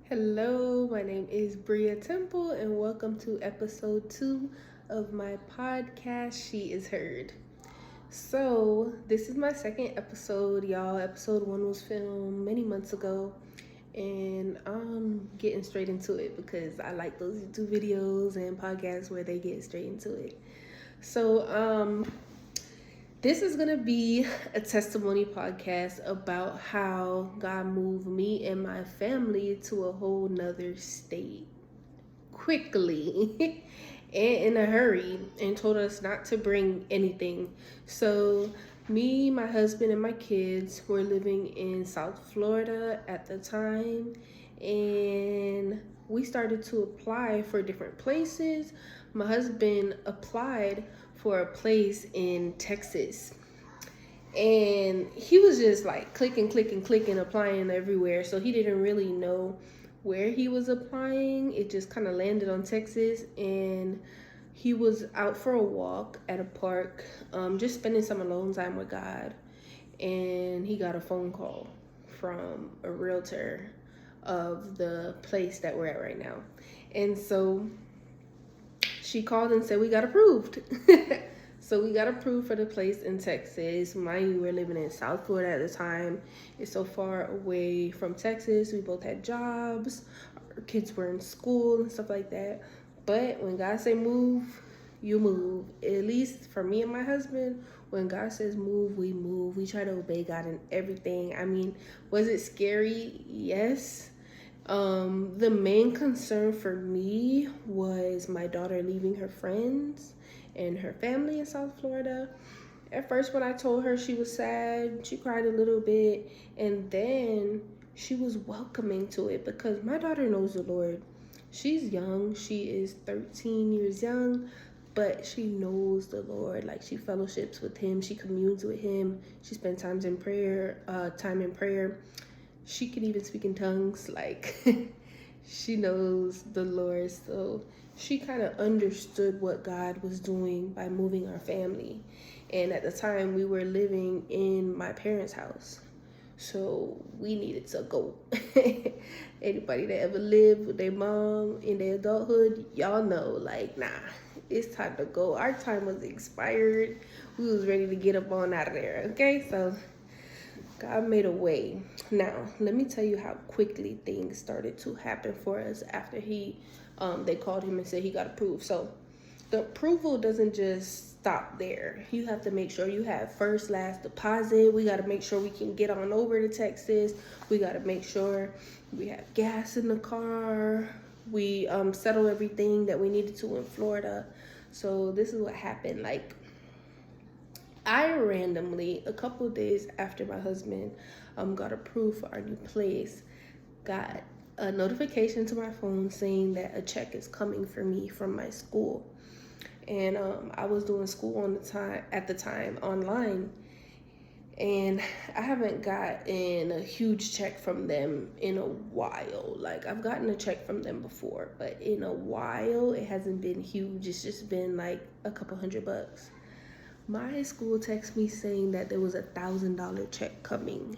Hello, my name is Bria Temple, and welcome to episode 2 of my podcast, She Is Heard. So, this is my second episode, y'all. Episode 1 was filmed many months ago, and I'm getting straight into it because I like those YouTube videos and podcasts where they get straight into it. So, this is going to be a testimony podcast about how God moved me and my family to a whole nother state quickly and in a hurry and told us not to bring anything. So, me, my husband, and my kids were living in South Florida at the time, and we started to apply for different places. My husband applied for a place in Texas, and he was just like clicking, applying everywhere. So he didn't really know where he was applying. It just kind of landed on Texas, and he was out for a walk at a park, just spending some alone time with God. And he got a phone call from a realtor of the place that we're at right now. And so she called and said we got approved. So we got approved for the place in Texas. Mind you, we're living in South Florida at the time. It's so far away from Texas. We both had jobs. Our kids were in school and stuff like that. But when God say move, you move. At least for me and my husband, when God says move, we move. We try to obey God in everything. I mean, was it scary? Yes. The main concern for me was my daughter leaving her friends and her family in South Florida. At first, when I told her, she was sad. She cried a little bit, and then she was welcoming to it because my daughter knows the Lord. She's young. She is 13 years young, but she knows the Lord. Like, she fellowships with Him. She communes with Him. She spends time in prayer. She can even speak in tongues. Like, she knows the Lord. So she kind of understood what God was doing by moving our family. And at the time, we were living in my parents' house. So we needed to go. Anybody that ever lived with their mom in their adulthood, y'all know, like, nah, it's time to go. Our time was expired. We was ready to get up on out of there, okay? So God made a way. Now, let me tell you how quickly things started to happen for us after they called him and said he got approved. So the approval doesn't just stop there. You have to make sure you have first, last deposit. We got to make sure we can get on over to Texas. We got to make sure we have gas in the car. We settle everything that we needed to in Florida. So this is what happened. Like, I randomly, a couple of days after my husband got approved for our new place, got a notification to my phone saying that a check is coming for me from my school. And I was doing school at the time online, and I haven't gotten a huge check from them in a while. Like, I've gotten a check from them before, but in a while it hasn't been huge. It's just been like a couple $100. My school texted me saying that there was $1,000 check coming.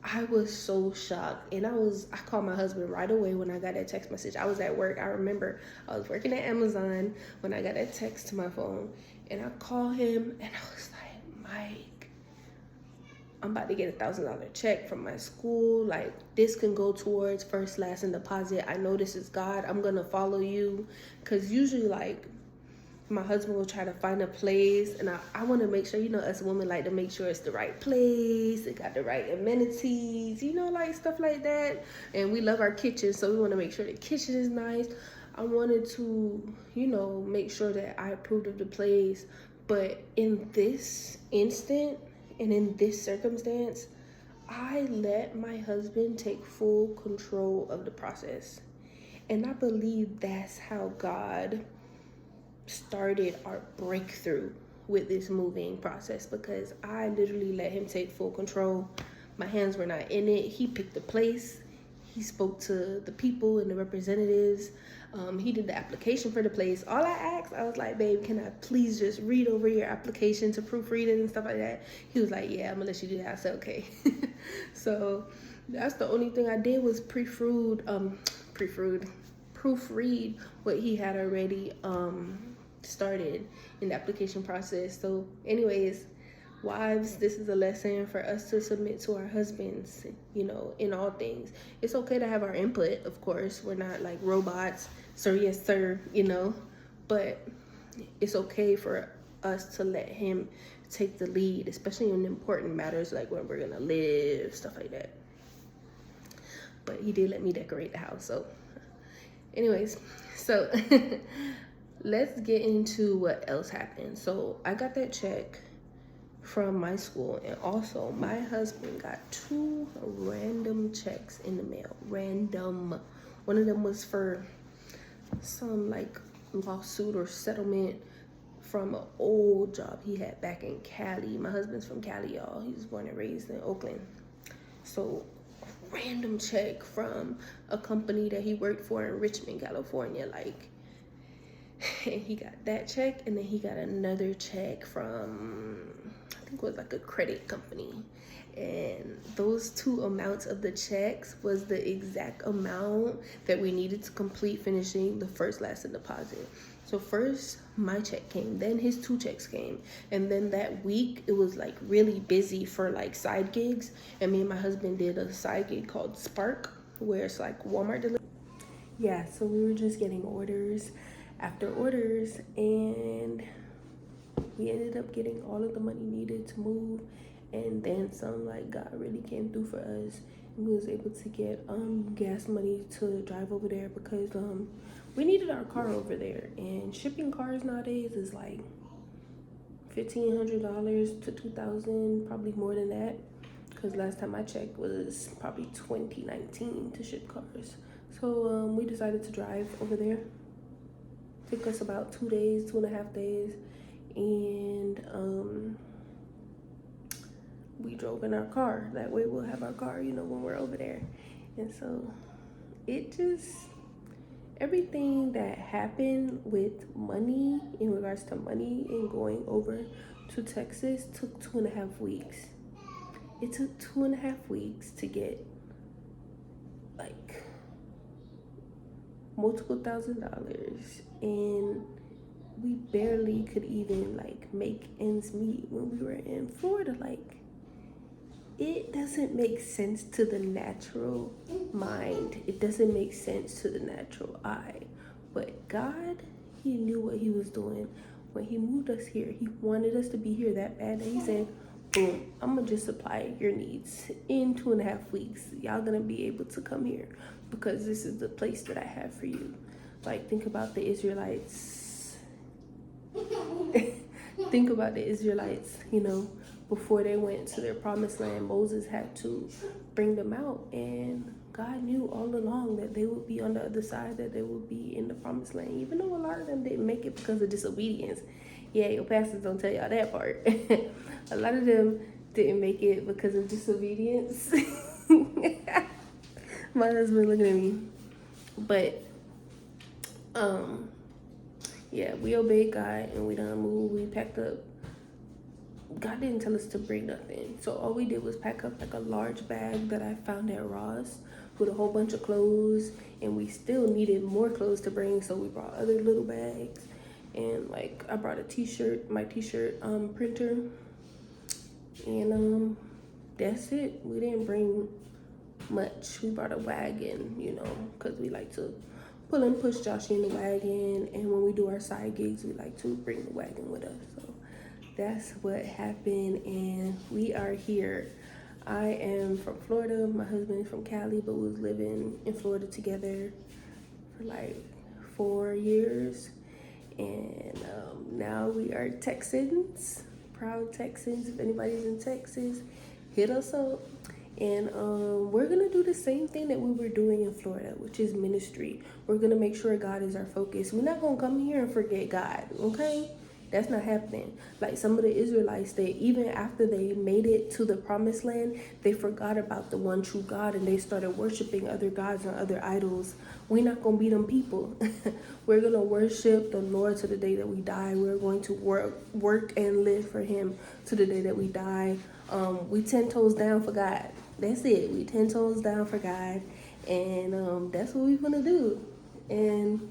I was so shocked, and I called my husband right away when I got that text message. I was at work. I remember I was working at Amazon when I got that text to my phone, and I called him, and I was like, Mike, I'm about to get $1,000 check from my school. Like, this can go towards first, last, and deposit. I know this is God. I'm gonna follow you, because usually, like, my husband will try to find a place, and I want to make sure, us women like to make sure it's the right place, it got the right amenities, like stuff like that. And we love our kitchen, so we want to make sure the kitchen is nice. I wanted to, make sure that I approved of the place. But in this instant and in this circumstance, I let my husband take full control of the process. And I believe that's how God started our breakthrough with this moving process, because I literally let him take full control. My hands were not in it. He picked the place. He spoke to the people and the representatives. He did the application for the place. All I asked, I was like, babe, can I please just read over your application to proofread it and stuff like that? He was like, yeah, I'm gonna let you do that. I said, okay. So That's the only thing I did was proofread what he had already started in the application process. So anyways, wives, this is a lesson for us to submit to our husbands, in all things. It's okay to have our input, of course. We're not like robots. Sir, yes, sir, but it's okay for us to let him take the lead, especially in important matters like when we're gonna live, stuff like that. But he did let me decorate the house. So anyways, so let's get into what else happened. So I got that check from my school, and also my husband got 2 random checks in the mail. Random. One of them was for some like lawsuit or settlement from an old job he had back in Cali. My husband's from Cali, y'all. He was born and raised in Oakland. So random check from a company that he worked for in Richmond, California. Like, and he got that check, and then he got another check from, I think it was like a credit company. And those 2 amounts of the checks was the exact amount that we needed to complete finishing the first lesson deposit. So first my check came, then his 2 checks came, and then that week it was like really busy for like side gigs, and me and my husband did a side gig called Spark, where it's like Walmart delivery. Yeah, so we were just getting orders after orders, and we ended up getting all of the money needed to move, and then some. Like, God really came through for us, and we was able to get gas money to drive over there, because we needed our car over there, and shipping cars nowadays is like $1,500 to $2,000, probably more than that, because last time I checked was probably 2019 to ship cars. So we decided to drive over there. Took us about 2 days, 2.5 days, and we drove in our car. That way we'll have our car, when we're over there. And so it just, everything that happened with money, in regards to money and going over to Texas, took 2.5 weeks. It took 2.5 weeks to get like multiple $1,000s, and we barely could even like make ends meet when we were in Florida. Like, it doesn't make sense to the natural mind. It doesn't make sense to the natural eye. But God, he knew what he was doing when he moved us here. He wanted us to be here that bad that he said, boom, I'm gonna just supply your needs. In 2.5 weeks, y'all gonna be able to come here, because this is the place that I have for you. Like, think about the Israelites. Think about the Israelites, before they went to their promised land. Moses had to bring them out, and God knew all along that they would be on the other side, that they would be in the promised land, even though a lot of them didn't make it because of disobedience. Yeah, your pastors don't tell y'all that part. A lot of them didn't make it because of disobedience. My husband looking at me. But yeah, we obeyed God, and we done moved. We packed up. God didn't tell us to bring nothing, so all we did was pack up like a large bag that I found at Ross with a whole bunch of clothes, and we still needed more clothes to bring, so we brought other little bags. And like, I brought my t-shirt printer, and that's it. We didn't bring much. We brought a wagon, because we like to pull and push Joshy in the wagon, and when we do our side gigs, we like to bring the wagon with us. So that's what happened, and we are here. I am from Florida. My husband is from Cali, but we was living in Florida together for like 4 years, and now we are Texans, proud Texans. If anybody's in Texas, hit us up. And we're gonna do the same thing that we were doing in Florida, which is ministry. We're gonna make sure God is our focus. We're not gonna come here and forget God, okay? That's not happening. Like some of the Israelites, they, even after they made it to the promised land, they forgot about the one true God, and they started worshiping other gods and other idols. We're not gonna be them people. We're gonna worship the Lord to the day that we die. We're going to work and live for him to the day that we die. We 10 toes down for God. That's it. We 10 toes down for God, and that's what we want to do. And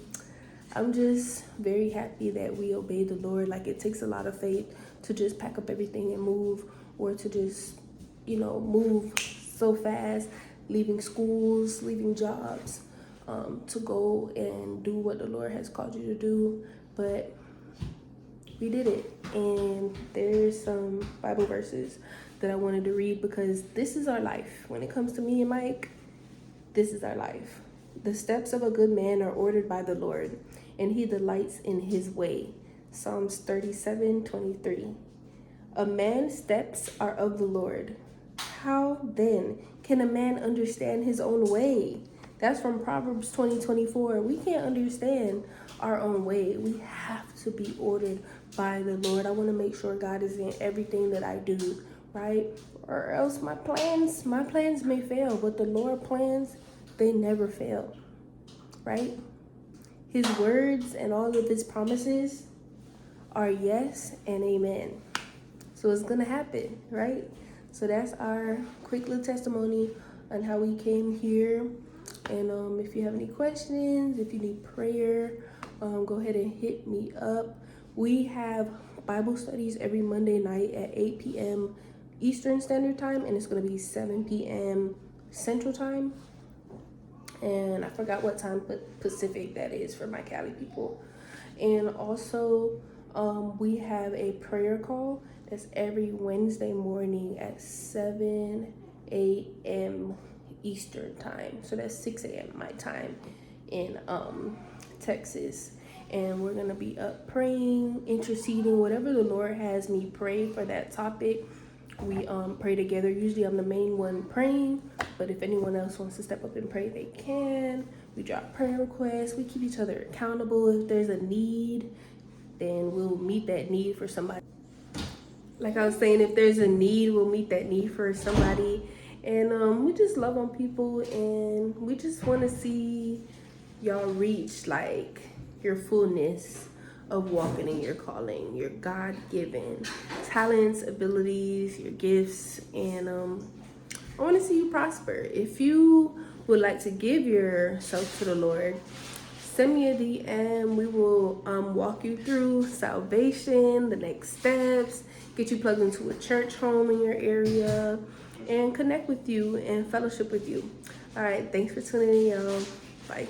I'm just very happy that we obey the Lord. Like, it takes a lot of faith to just pack up everything and move, or to just, move so fast, leaving schools, leaving jobs, to go and do what the Lord has called you to do. But we did it. And there's some Bible verses that I wanted to read, because this is our life. When it comes to me and Mike, this is our life. The steps of a good man are ordered by the Lord, and he delights in his way. Psalms 37:23. A man's steps are of the Lord. How then can a man understand his own way? That's from Proverbs 20:24. We can't understand our own way. We have to be ordered by the Lord. I want to make sure God is in everything that I do, right? Or else my plans may fail, but the Lord plans, they never fail, right? His words and all of his promises are yes and amen. So it's gonna happen, right? So that's our quick little testimony on how we came here. And if you have any questions, if you need prayer, go ahead and hit me up. We have Bible studies every Monday night at 8 p.m. Eastern Standard Time, and it's gonna be 7 p.m. Central Time. And I forgot what time Pacific that is for my Cali people. And also, we have a prayer call that's every Wednesday morning at 7 a.m. Eastern time. So that's 6 a.m. my time in Texas. And we're gonna be up praying, interceding, whatever the Lord has me pray for that topic. We pray together. Usually I'm the main one praying, but if anyone else wants to step up and pray, they can. We drop prayer requests. We keep each other accountable. If there's a need, then we'll meet that need for somebody. Like I was saying, if there's a need, we'll meet that need for somebody. And we just love on people, and we just want to see y'all reach like your fullness of walking in your calling, your God-given talents, abilities, your gifts. And I want to see you prosper. If you would like to give yourself to the Lord, send me a DM. We will walk you through salvation, the next steps, get you plugged into a church home in your area, and connect with you and fellowship with you. All right, thanks for tuning in, y'all. Bye.